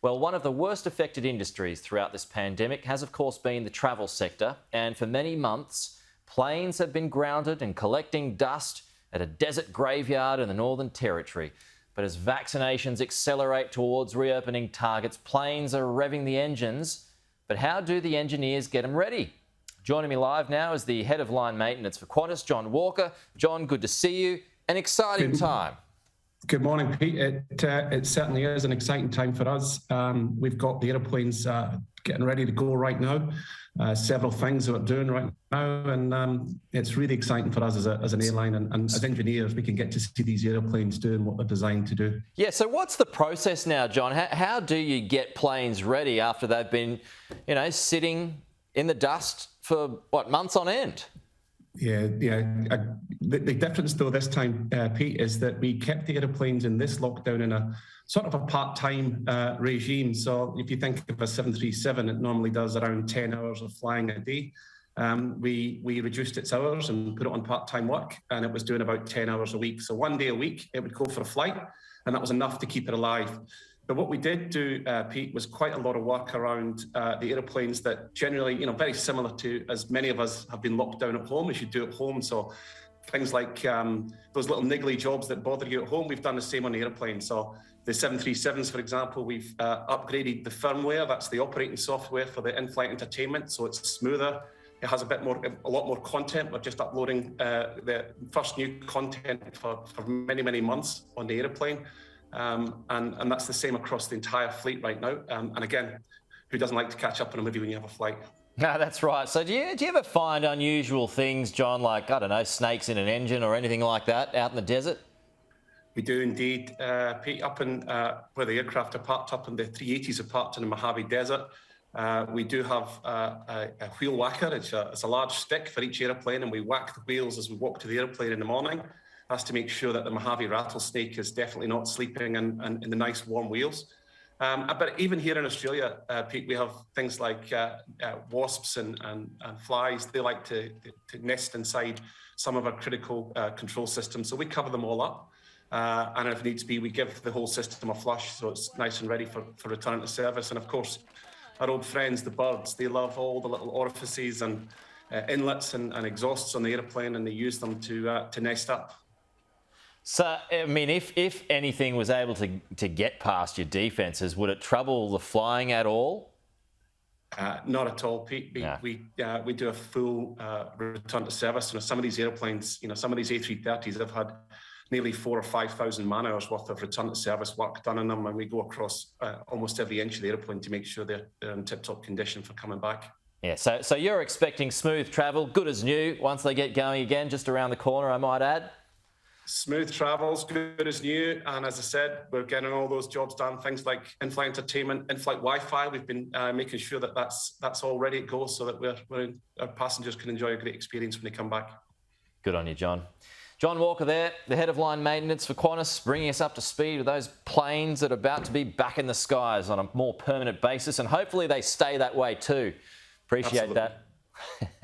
Well, one of the worst affected industries throughout this pandemic has, of course, been the travel sector. And for many months, planes have been grounded and collecting dust at a desert graveyard in the Northern Territory. But as vaccinations accelerate towards reopening targets, planes are revving the engines. But how do the engineers get them ready? Joining me live now is the head of line maintenance for Qantas, John Walker. John, good to see you. An exciting time. Good morning, Pete. It certainly is an exciting time for us. We've got the aeroplanes getting ready to go right now. Several things that we're doing right now, and it's really exciting for us as an airline and as engineers. We can get to see these aeroplanes doing what they're designed to do. Yeah, so what's the process now, John? How do you get planes ready after they've been, sitting in the dust for, months on end? Yeah. The difference, though, this time, Pete, is that we kept the aeroplanes in this lockdown in a sort of a part-time regime. So if you think of a 737, it normally does around 10 hours of flying a day. We reduced its hours and put it on part-time work, and it was doing about 10 hours a week. So 1 day a week, it would go for a flight, and that was enough to keep it alive. But what we did do, Pete, was quite a lot of work around the aeroplanes that generally, very similar to as many of us have been locked down at home as you do at home. So things like those little niggly jobs that bother you at home, we've done the same on the aeroplane. So the 737s, for example, we've upgraded the firmware. That's the operating software for the in-flight entertainment. So it's smoother. It has a lot more content. We're just uploading the first new content for many, many months on the aeroplane. And that's the same across the entire fleet right now. And again, who doesn't like to catch up on a movie when you have a flight? No, that's right. So do you ever find unusual things, John, like, snakes in an engine or anything like that out in the desert? We do indeed, Pete, up in where the aircraft are parked, up in the 380s are parked in the Mojave Desert. We do have a wheel whacker. It's a large stick for each airplane, and we whack the wheels as we walk to the airplane in the morning. That's to make sure that the Mojave rattlesnake is definitely not sleeping in the nice warm wheels. But even here in Australia, Pete, we have things like wasps and flies. They like to nest inside some of our critical control systems. So we cover them all up. And if needs be, we give the whole system a flush so it's nice and ready for return to service. And of course, our old friends, the birds, they love all the little orifices and inlets and exhausts on the airplane, and they use them to nest up. So, if anything was able to get past your defences, would it trouble the flying at all? Not at all, Pete. No. We do a full return to service. Some of these airplanes, some of these A330s have had nearly 4,000 or 5,000 man-hours worth of return to service work done on them, and we go across almost every inch of the airplane to make sure they're in tip-top condition for coming back. Yeah, so you're expecting smooth travel, good as new, once they get going again, just around the corner, I might add? Smooth travels, good as new. And as I said, we're getting all those jobs done. Things like in-flight entertainment, in-flight Wi-Fi. We've been making sure that that's all ready to go so that our passengers can enjoy a great experience when they come back. Good on you, John. John Walker there, the head of line maintenance for Qantas, bringing us up to speed with those planes that are about to be back in the skies on a more permanent basis. And hopefully they stay that way too. Appreciate Absolutely. that.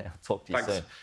I'll talk to you soon.